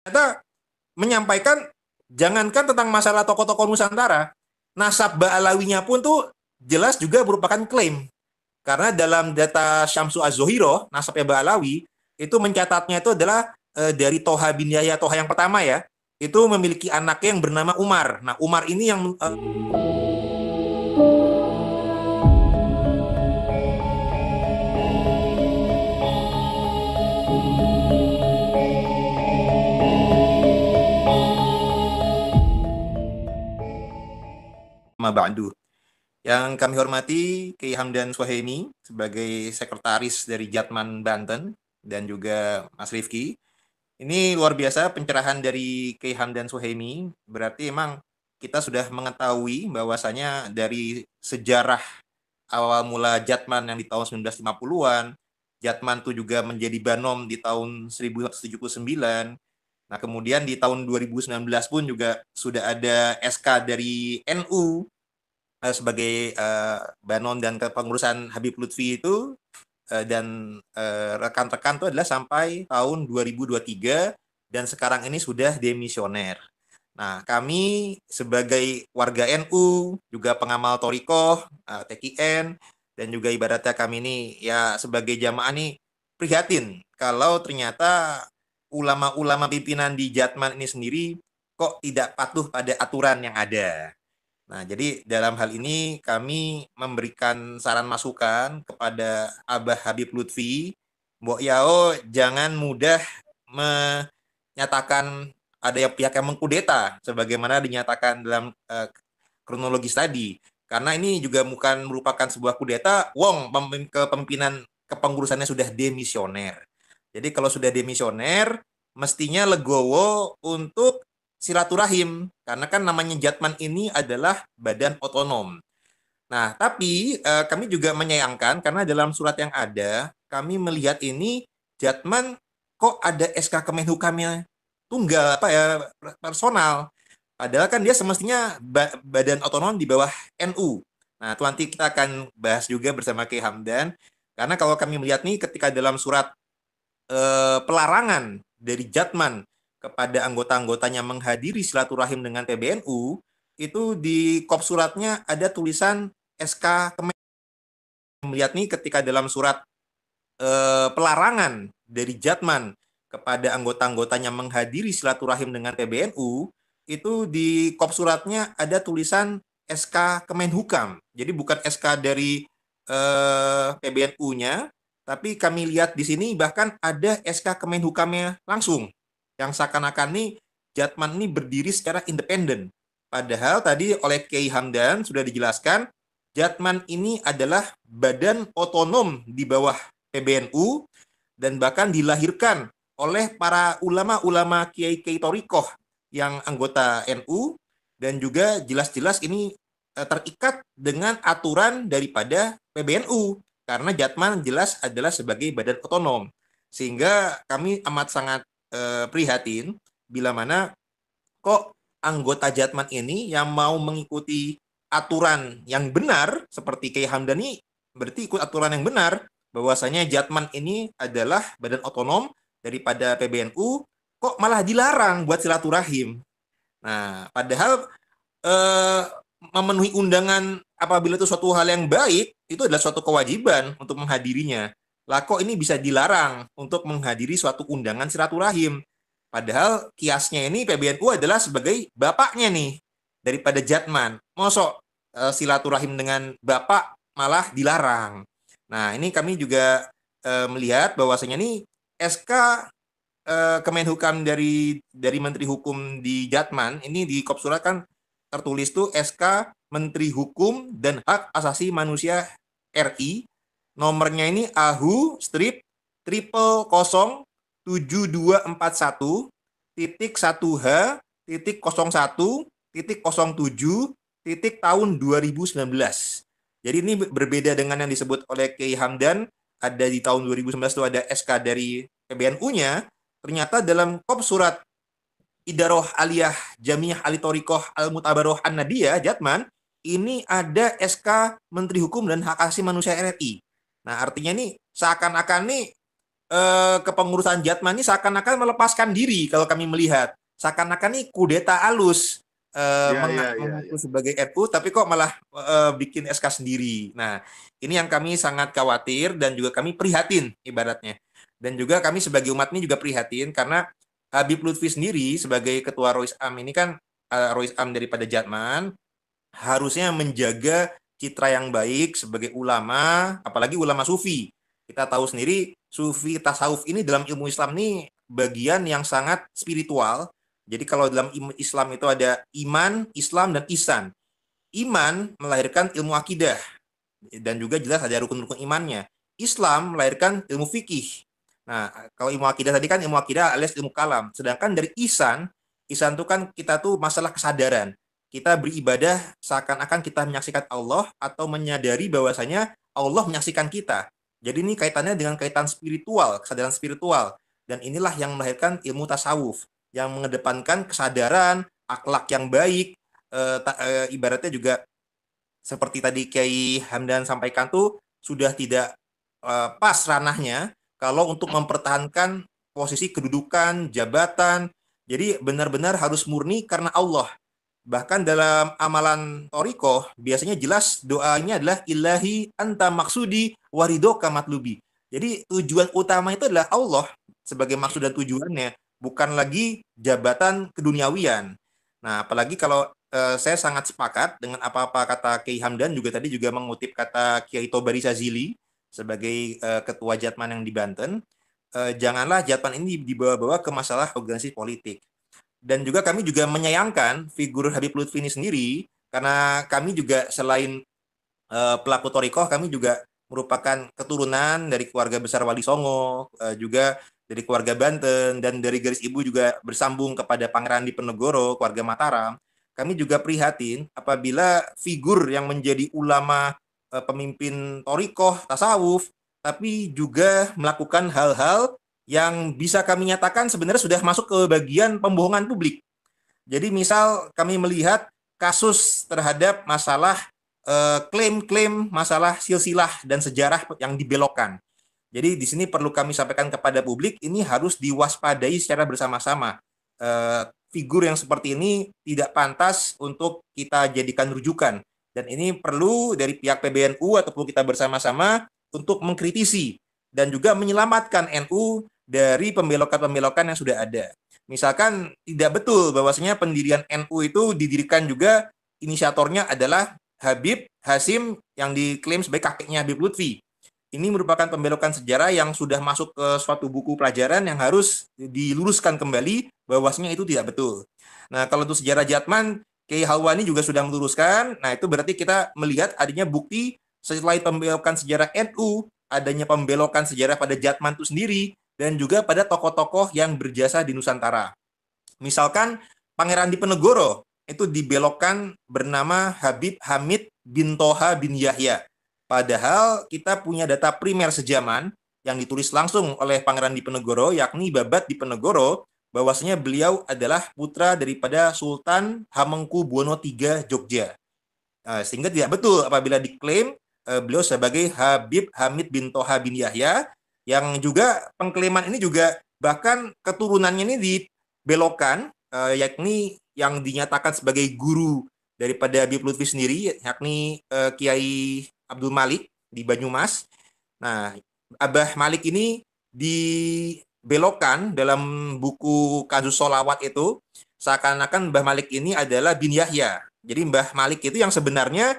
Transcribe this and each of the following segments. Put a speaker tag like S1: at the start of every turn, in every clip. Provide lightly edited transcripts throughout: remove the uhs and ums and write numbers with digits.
S1: ternyata menyampaikan jangankan tentang masalah tokoh-tokoh Nusantara, nasab Ba'alawinya pun tuh jelas juga merupakan klaim. Karena dalam data Syamsu Az-Zohiro, nasabnya Ba'alawi, itu mencatatnya itu adalah dari Toha bin Yahya Toha yang pertama ya, itu memiliki anaknya yang bernama Umar. Nah, Umar ini yang Ba'du. Yang kami hormati Kiai Hamdan Suhaimi sebagai sekretaris dari Jatman Banten dan juga Mas Rifki. Ini luar biasa pencerahan dari Kiai Hamdan Suhaimi. Berarti emang kita sudah mengetahui bahwasanya dari sejarah awal mula Jatman yang di tahun 1950-an, Jatman itu juga menjadi Banom di tahun 1979. Nah, kemudian di tahun 2019 pun juga sudah ada SK dari NU sebagai Banon dan kepengurusan Habib Lutfi itu dan rekan-rekan itu adalah sampai tahun 2023 dan sekarang ini sudah demisioner. Nah, kami sebagai warga NU, juga pengamal Torikoh, TKN, dan juga ibaratnya kami ini ya sebagai jamaah nih prihatin kalau ternyata ulama-ulama pimpinan di Jatman ini sendiri kok tidak patuh pada aturan yang ada. Nah, jadi dalam hal ini kami memberikan saran masukan kepada Abah Habib Lutfi, Mbok Yao jangan mudah menyatakan ada yang pihak yang mengkudeta, sebagaimana dinyatakan dalam kronologis tadi. Karena ini juga bukan merupakan sebuah kudeta, wong kepemimpinan kepengurusannya sudah demisioner. Jadi kalau sudah demisioner, mestinya legowo untuk silaturahim karena kan namanya Jatman ini adalah badan otonom. Nah, tapi kami juga menyayangkan karena dalam surat yang ada kami melihat ini Jatman kok ada SK Kemenhukamnya tunggal apa ya personal. Padahal kan dia semestinya badan otonom di bawah NU. Nah, itu nanti kita akan bahas juga bersama Kiai Hamdan karena kalau kami melihat nih ketika dalam surat pelarangan dari Jatman kepada anggota-anggotanya menghadiri silaturahim dengan PBNU, itu di kop suratnya ada tulisan SK Kementerian. Melihat nih ketika dalam surat pelarangan dari Jatman kepada anggota-anggotanya menghadiri silaturahim dengan PBNU, itu di kop suratnya ada tulisan SK Kemenhukam. Jadi bukan SK dari PBNU-nya, tapi kami lihat di sini bahkan ada SK Kemenhukamnya langsung yang seakan-akan nih Jatman ini berdiri secara independen. Padahal tadi oleh Kiai Hamdan sudah dijelaskan Jatman ini adalah badan otonom di bawah PBNU dan bahkan dilahirkan oleh para ulama-ulama kiai-kiai torikoh yang anggota NU dan juga jelas-jelas ini terikat dengan aturan daripada PBNU karena Jatman jelas adalah sebagai badan otonom sehingga kami amat sangat prihatin bila mana kok anggota Jatman ini yang mau mengikuti aturan yang benar seperti Kiai Hamdani berarti ikut aturan yang benar bahwasanya Jatman ini adalah badan otonom daripada PBNU kok malah dilarang buat silaturahim. Nah, padahal eh, memenuhi undangan apabila itu suatu hal yang baik itu adalah suatu kewajiban untuk menghadirinya. Lah kok ini bisa dilarang untuk menghadiri suatu undangan silaturahim? Padahal kiasnya ini PBNU adalah sebagai bapaknya nih daripada Jatman. Mosok silaturahim dengan bapak malah dilarang. Nah, ini kami juga melihat bahwasanya nih SK Kemenhukam dari Menteri Hukum di Jatman ini di kop surat kan tertulis tuh SK Menteri Hukum dan Hak Asasi Manusia RI. Nomornya ini AHU strip triple 7241 titik 1H titik 01 titik 07 titik tahun 2019. Jadi ini berbeda dengan yang disebut oleh Kiai Hamdan ada di tahun 2019 itu ada SK dari PBNU-nya. Ternyata dalam kop surat Idaroh Aliyah Jamiah Alitorikoh Al-Mutabaroh An-Nadiyah Jatman ini ada SK Menteri Hukum dan Hak Asasi Manusia RI. Nah, artinya nih seakan-akan nih kepengurusan Jatman ini seakan-akan melepaskan diri kalau kami melihat. Seakan-akan ini kudeta alus
S2: Ya, ya, ya,
S1: mengaku
S2: ya.
S1: sebagai NU tapi kok malah bikin SK sendiri. Nah, ini yang kami sangat khawatir dan juga kami prihatin ibaratnya. Dan juga kami sebagai umat ini juga prihatin karena Habib Lutfi sendiri sebagai ketua Rois Am ini kan Rois Am daripada Jatman harusnya menjaga citra yang baik sebagai ulama, apalagi ulama sufi. Kita tahu sendiri, sufi tasawuf ini dalam ilmu Islam ini bagian yang sangat spiritual. Jadi kalau dalam ilmu Islam itu ada iman, Islam, dan ihsan. Iman melahirkan ilmu akidah, dan juga jelas ada rukun-rukun imannya. Islam melahirkan ilmu fikih. Nah, kalau ilmu akidah tadi kan ilmu akidah alias ilmu kalam. Sedangkan dari ihsan, ihsan itu kan kita tuh masalah kesadaran. Kita beribadah seakan-akan kita menyaksikan Allah atau menyadari bahwasanya Allah menyaksikan kita. Jadi ini kaitannya dengan kaitan spiritual, kesadaran spiritual. Dan inilah yang melahirkan ilmu tasawuf yang mengedepankan kesadaran, akhlak yang baik, ibaratnya juga seperti tadi Kiai Hamdan sampaikan tuh sudah tidak pas ranahnya kalau untuk mempertahankan posisi kedudukan, jabatan. Jadi benar-benar harus murni karena Allah. Bahkan dalam amalan Toriko, biasanya jelas doanya adalah ilahi anta maksudi waridoka matlubi. Jadi tujuan utama itu adalah Allah sebagai maksud dan tujuannya, bukan lagi jabatan keduniawian. Nah, apalagi kalau saya sangat sepakat dengan apa-apa kata Kiai Hamdan juga tadi juga mengutip kata Kiai Tobari Sazili sebagai ketua Jatman yang di Banten, janganlah Jatman ini dibawa-bawa ke masalah organisasi politik. Dan juga kami juga menyayangkan figur Habib Lutfi ini sendiri karena kami juga selain pelaku Torikoh, kami juga merupakan keturunan dari keluarga besar Wali Songo, juga dari keluarga Banten, dan dari garis ibu juga bersambung kepada Pangeran Diponegoro, keluarga Mataram. Kami juga prihatin apabila figur yang menjadi ulama, pemimpin Torikoh, tasawuf, tapi juga melakukan hal-hal yang bisa kami nyatakan sebenarnya sudah masuk ke bagian pembohongan publik. Jadi misal kami melihat kasus terhadap masalah klaim-klaim masalah silsilah dan sejarah yang dibelokkan. Jadi di sini perlu kami sampaikan kepada publik, ini harus diwaspadai secara bersama-sama. Figur yang seperti ini tidak pantas untuk kita jadikan rujukan. Dan ini perlu dari pihak PBNU ataupun kita bersama-sama untuk mengkritisi dan juga menyelamatkan NU dari pembelokan-pembelokan yang sudah ada. Misalkan tidak betul bahwasanya pendirian NU itu didirikan juga inisiatornya adalah Habib Hasim yang diklaim sebagai kakeknya Habib Lutfi. Ini merupakan pembelokan sejarah yang sudah masuk ke suatu buku pelajaran yang harus diluruskan kembali bahwasanya itu tidak betul. Nah, kalau untuk sejarah Jatman, Kiai Halwani juga sudah meluruskan. Nah, itu berarti kita melihat adanya bukti selain pembelokan sejarah NU, adanya pembelokan sejarah pada Jatman itu sendiri, dan juga pada tokoh-tokoh yang berjasa di Nusantara. Misalkan Pangeran Diponegoro itu dibelokkan bernama Habib Hamid bin Toha bin Yahya. Padahal kita punya data primer sejaman yang ditulis langsung oleh Pangeran Diponegoro, yakni Babat Diponegoro, bahwasanya beliau adalah putra daripada Sultan Hamengkubuwono III Jogja. Sehingga tidak betul apabila diklaim beliau sebagai Habib Hamid bin Toha bin Yahya, yang juga pengklaiman ini juga bahkan keturunannya ini dibelokkan, yakni yang dinyatakan sebagai guru daripada Habib Lutfi sendiri, yakni Kiai Abdul Malik di Banyumas. Nah, Abah Malik ini dibelokkan dalam buku Kanzus Sholawat itu, seakan-akan Mbah Malik ini adalah bin Yahya. Jadi Mbah Malik itu yang sebenarnya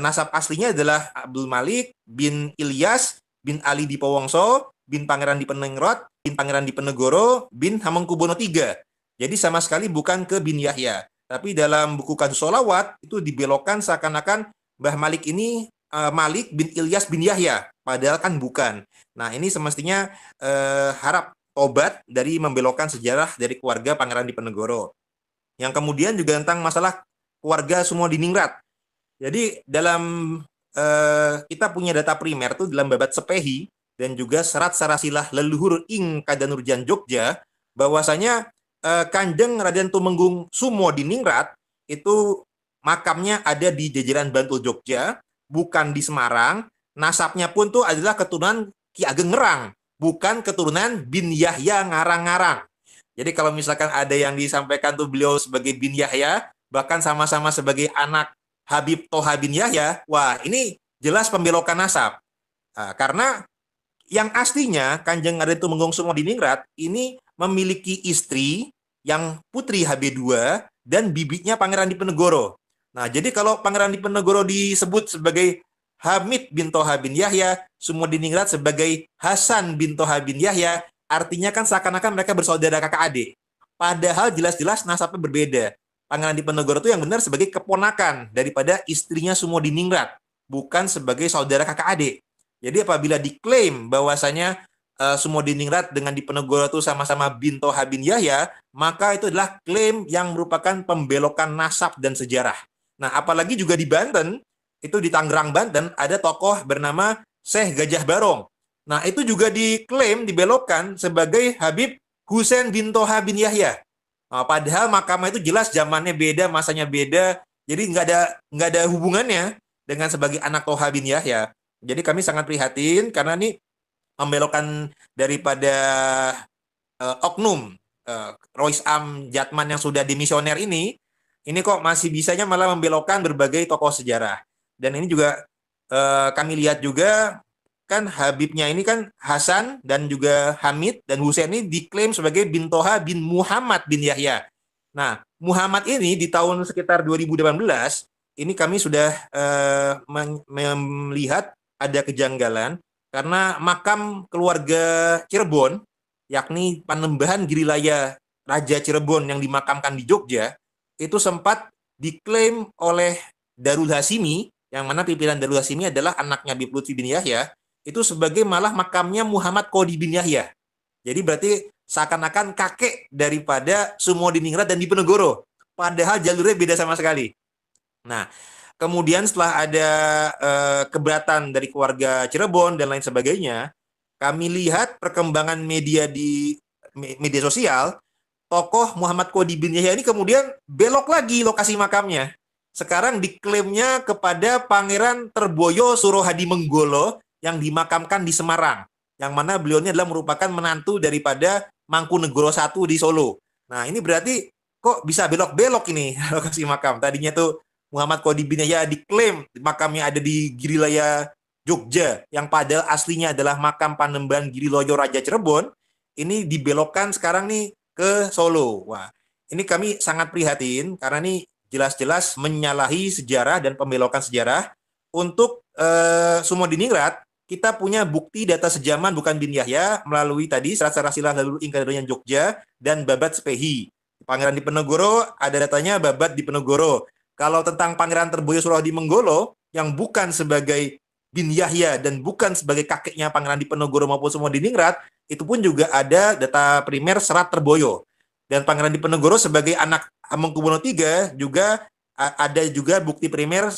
S1: nasab aslinya adalah Abdul Malik bin Ilyas bin Ali Dipowongso bin Pangeran Diponegoro bin Pangeran Diponegoro bin Hamengkubuwono III. Jadi sama sekali bukan ke bin Yahya. Tapi dalam buku Kanzus Sholawat itu dibelokkan seakan-akan Mbah Malik ini Malik bin Ilyas bin Yahya, padahal kan bukan. Nah, ini semestinya harap tobat dari membelokkan sejarah dari keluarga Pangeran Diponegoro. Yang kemudian juga tentang masalah keluarga semua di Ningrat. Jadi dalam kita punya data primer tuh dalam Babat Sepehi dan juga Serat Sarasilah Leluhur Ing Kadanurjan Jogja, bahwasanya Kanjeng Raden Tumenggung Sumo di Ningrat itu makamnya ada di jajaran Bantul Jogja, bukan di Semarang. Nasabnya pun tuh adalah keturunan Ki Ageng Ngerang. bukan keturunan bin Yahya ngarang-ngarang. Jadi kalau misalkan ada yang disampaikan tuh beliau sebagai bin Yahya, bahkan sama-sama sebagai anak Habib Toha bin Yahya, wah ini jelas pembelokan nasab. Karena yang aslinya Kanjeng Raden Tumenggung Sumodiningrat ini memiliki istri yang putri HB2 dan bibinya Pangeran Diponegoro. Nah, jadi kalau Pangeran Diponegoro disebut sebagai Hamid bin Toha bin Yahya, Sumodiningrat sebagai Hasan bin Toha bin Yahya, artinya kan seakan-akan mereka bersaudara kakak adik. Padahal jelas-jelas nasabnya berbeda. Pangeran Diponegoro itu yang benar sebagai keponakan daripada istrinya Sumodiningrat, bukan sebagai saudara kakak adik. Jadi apabila diklaim bahwasanya Sumodiningrat dengan Diponegoro itu sama-sama bin Toha bin Yahya, maka itu adalah klaim yang merupakan pembelokan nasab dan sejarah. Nah, apalagi juga di Banten, itu di Tangerang, Banten, ada tokoh bernama Syekh Gajah Barong. Nah, itu juga diklaim, dibelokkan sebagai Habib Husain bin Toha bin Yahya. Nah, padahal makamnya itu jelas zamannya beda, masanya beda, jadi nggak ada hubungannya dengan sebagai anak Toha bin Yahya. Jadi kami sangat prihatin karena ini membelokkan daripada oknum Rois Am Jatman yang sudah dimisioner ini kok masih bisanya malah membelokkan berbagai tokoh sejarah. Dan ini juga kami lihat juga kan Habibnya ini kan Hasan dan juga Hamid dan Husain ini diklaim sebagai bin Toha bin Muhammad bin Yahya. Nah, Muhammad ini di tahun sekitar 2018 ini kami sudah melihat ada kejanggalan karena makam keluarga Cirebon, yakni Panembahan Girilaya Raja Cirebon yang dimakamkan di Jogja, itu sempat diklaim oleh Darul Hasimi, yang mana pimpinan Darul Hasimi adalah anaknya Habib Lutfi bin Yahya, itu sebagai malah makamnya Muhammad Qodi bin Yahya. Jadi berarti seakan-akan kakek daripada Sumodiningrat dan Diponegoro, padahal jalurnya beda sama sekali. Nah, kemudian setelah ada keberatan dari keluarga Cirebon dan lain sebagainya, kami lihat perkembangan media di media sosial, tokoh Muhammad Qodi bin Yahya ini kemudian belok lagi lokasi makamnya. Sekarang diklaimnya kepada Pangeran Terboyo Surohadi Menggolo yang dimakamkan di Semarang, yang mana beliau ini adalah merupakan menantu daripada Mangkunegoro I di Solo. Nah, ini berarti kok bisa belok-belok ini lokasi makam. Tadinya tuh Muhammad Qodi bin Yahya diklaim makamnya ada di Girilaya Jogja, yang padahal aslinya adalah makam Panembahan Giriloyo Raja Cirebon, ini dibelokkan sekarang nih ke Solo. Wah, ini kami sangat prihatin karena ini jelas-jelas menyalahi sejarah dan pembelokan sejarah. Untuk Sumodiningrat, kita punya bukti data sejaman bukan bin Yahya melalui tadi Serat Sarasilah Lalu Ingkadadonya Jogja dan Babat Sepehi. Pangeran Diponegoro ada datanya Babat Diponegoro. Kalau tentang Pangeran Terboyo Surohadi Menggolo yang bukan sebagai bin Yahya dan bukan sebagai kakeknya Pangeran Diponegoro maupun Sumodiningrat, itu pun juga ada data primer Serat Terboyo. Dan Pangeran Diponegoro sebagai anak Hamengkubuwono III juga ada juga bukti primer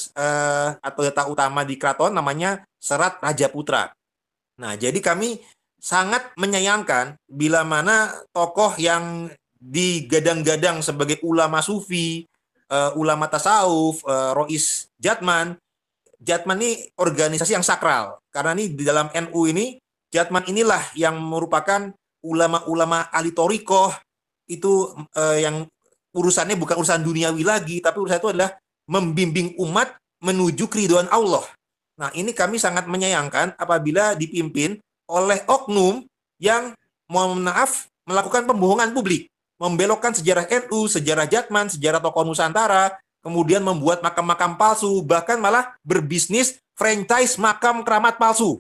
S1: atau data utama di keraton namanya Serat Raja Putra. Nah, jadi kami sangat menyayangkan bila mana tokoh yang digadang-gadang sebagai ulama sufi, ulama tasawuf, Rois Jatman ini organisasi yang sakral. Karena ini di dalam NU ini, Jatman inilah yang merupakan ulama-ulama ahli thoriqoh, itu yang urusannya bukan urusan duniawi lagi, tapi urusan itu adalah membimbing umat menuju keridhaan Allah. Nah, ini kami sangat menyayangkan apabila dipimpin oleh oknum yang, mohon maaf, melakukan pembohongan publik, membelokkan sejarah NU, sejarah Jatman, sejarah tokoh Nusantara, kemudian membuat makam-makam palsu, bahkan malah berbisnis franchise makam keramat palsu.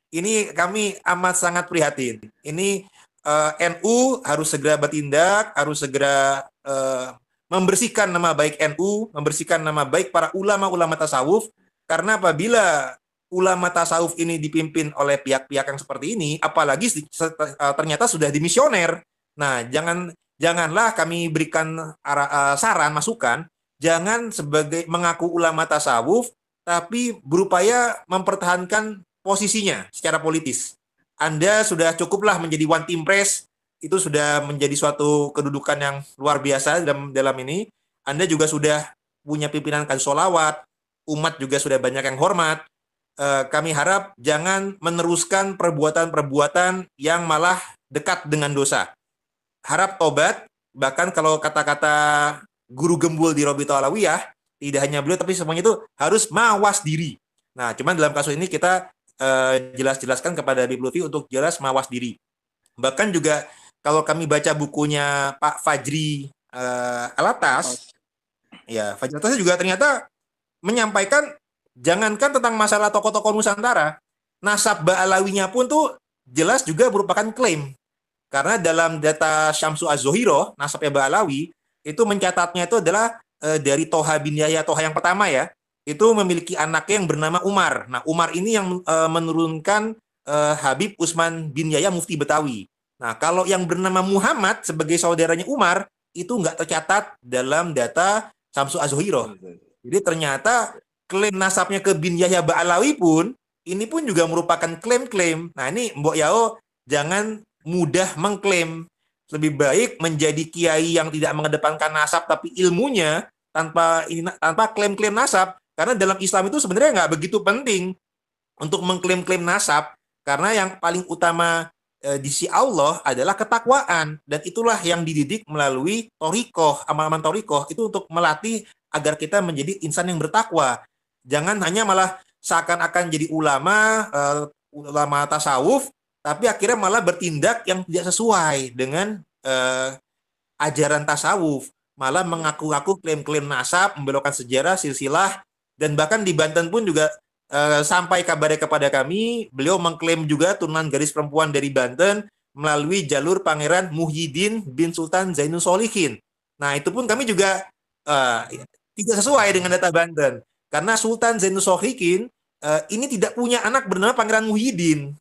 S1: Ini kami amat sangat prihatin. Ini NU harus segera bertindak, harus segera membersihkan nama baik NU, membersihkan nama baik para ulama-ulama tasawuf, karena apabila ulama tasawuf ini dipimpin oleh pihak-pihak yang seperti ini, apalagi ternyata sudah dimisioner. Nah, janganlah kami berikan saran, masukan, jangan sebagai mengaku ulama tasawuf, tapi berupaya mempertahankan posisinya secara politis. Anda sudah cukuplah menjadi one team press, itu sudah menjadi suatu kedudukan yang luar biasa dalam ini. Anda juga sudah punya pimpinan kasus sholawat, umat juga sudah banyak yang hormat. kami harap jangan meneruskan perbuatan-perbuatan yang malah dekat dengan dosa. Harap tobat, bahkan kalau kata-kata guru gembul di Robito Alawiyah, tidak hanya beliau tapi semuanya itu harus mawas diri. Nah, cuman dalam kasus ini kita jelas-jelaskan kepada Habib Lutfi untuk jelas mawas diri. Bahkan juga kalau kami baca bukunya Pak Fajri Alatas, ya Fajri Alatas juga ternyata menyampaikan jangankan tentang masalah tokoh-tokoh Nusantara, nasab Ba'alawinya pun tuh jelas juga merupakan klaim. Karena dalam data Syamsu Az-Zohiro, nasabnya Ba'alawi, itu mencatatnya itu adalah dari Toha bin Yahya Toha yang pertama ya, itu memiliki anaknya yang bernama Umar. Nah, Umar ini yang menurunkan Habib Utsman bin Yahya Mufti Betawi. Nah, kalau yang bernama Muhammad sebagai saudaranya Umar, itu nggak tercatat dalam data Syamsu Az-Zohiro. Jadi ternyata klaim nasabnya ke bin Yahya Ba'alawi pun, ini pun juga merupakan klaim-klaim. Nah, ini Mbok Yao jangan mudah mengklaim. Lebih baik menjadi kiai yang tidak mengedepankan nasab tapi ilmunya tanpa klaim-klaim nasab. Karena dalam Islam itu sebenarnya nggak begitu penting untuk mengklaim-klaim nasab. Karena yang paling utama di sisi Allah adalah ketakwaan. Dan itulah yang dididik melalui torikoh, amal-amal torikoh. Itu untuk melatih agar kita menjadi insan yang bertakwa. Jangan hanya malah seakan-akan jadi ulama tasawuf, tapi akhirnya malah bertindak yang tidak sesuai dengan ajaran tasawuf, malah mengaku-ngaku klaim-klaim nasab, membelokkan sejarah, silsilah, dan bahkan di Banten pun juga sampai kabarnya kepada kami, beliau mengklaim juga turunan garis perempuan dari Banten melalui jalur Pangeran Muhyiddin bin Sultan Zainul Solihin. Nah, itu pun kami juga tidak sesuai dengan data Banten. Karena Sultan Zainul Solihin ini tidak punya anak bernama Pangeran Muhyiddin.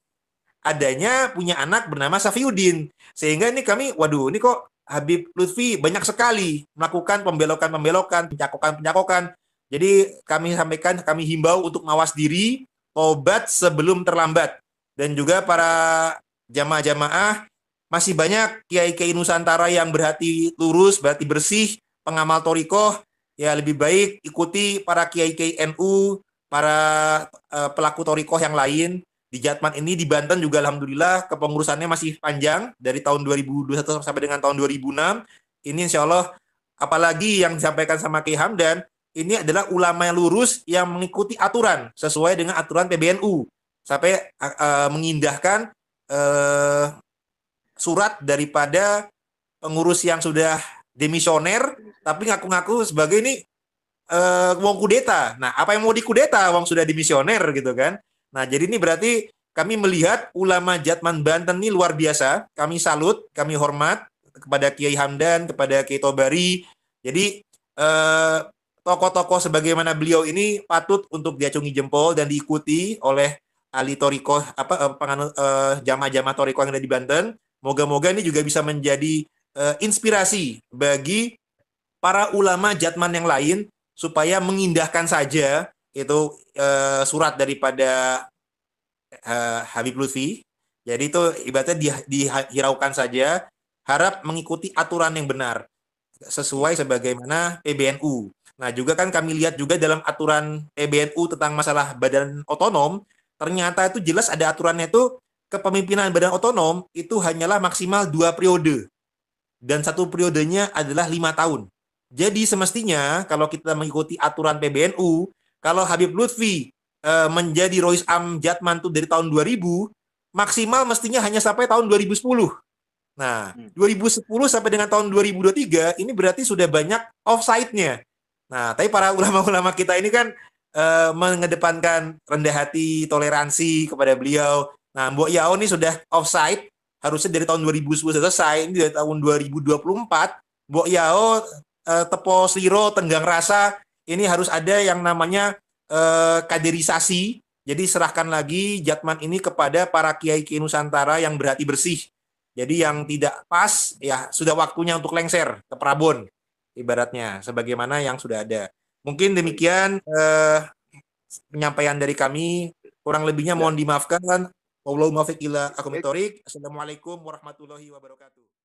S1: Adanya punya anak bernama Safiuddin. Sehingga ini kami, waduh, ini kok Habib Lutfi banyak sekali melakukan pembelokan-pembelokan, pencakokan-pencakokan. Jadi kami sampaikan, kami himbau untuk mawas diri, tobat sebelum terlambat. Dan juga para jamaah-jamaah, masih banyak kiai-kiai Nusantara yang berhati lurus, berhati bersih, pengamal torikoh, ya lebih baik ikuti para kiai-kiai NU, para pelaku torikoh yang lain. Di Jatman ini di Banten juga alhamdulillah kepengurusannya masih panjang dari tahun 2021 sampai dengan tahun 2006. Ini insya Allah apalagi yang disampaikan sama Kiai Hamdan, ini adalah ulama yang lurus yang mengikuti aturan sesuai dengan aturan PBNU sampai mengindahkan surat daripada pengurus yang sudah demisioner tapi ngaku-ngaku sebagai ini wong kudeta. Nah, apa yang mau dikudeta wong sudah demisioner gitu kan. Nah, jadi ini berarti kami melihat ulama Jatman Banten ini luar biasa. Kami salut, kami hormat kepada Kiai Hamdan, kepada Kiai Tobari. Jadi tokoh-tokoh sebagaimana beliau ini patut untuk diacungi jempol dan diikuti oleh ahli torikoh, jamaah-jamaah torikoh yang ada di Banten. Moga-moga ini juga bisa menjadi inspirasi bagi para ulama Jatman yang lain supaya mengindahkan saja itu surat daripada Habib Lutfi. Jadi itu ibaratnya dihiraukan saja, harap mengikuti aturan yang benar sesuai sebagaimana PBNU. Nah, juga kan kami lihat juga dalam aturan PBNU tentang masalah badan otonom, ternyata itu jelas ada aturannya itu kepemimpinan badan otonom itu hanyalah maksimal 2 periode. Dan 1 periodenya adalah 5 tahun. Jadi semestinya kalau kita mengikuti aturan PBNU, kalau Habib Lutfi menjadi Rois Am Jatman itu dari tahun 2000, maksimal mestinya hanya sampai tahun 2010. Nah, 2010 sampai dengan tahun 2023, ini berarti sudah banyak offside-nya. Nah, tapi para ulama-ulama kita ini kan mengedepankan rendah hati, toleransi kepada beliau. Nah, Mbok Yao ini sudah offside, harusnya dari tahun 2010 selesai, ini dari tahun 2024, Mbok Yao tepo sliro tenggang rasa, ini harus ada yang namanya kaderisasi. Jadi serahkan lagi Jatman ini kepada para kiai-kiai Nusantara yang berhati bersih. Jadi yang tidak pas ya sudah waktunya untuk lengser ke Prabon ibaratnya sebagaimana yang sudah ada. Mungkin demikian penyampaian dari kami, kurang lebihnya mohon dimaafkan. Wallahul muwaffiq ila aqwamit thoriq. Assalamualaikum warahmatullahi wabarakatuh.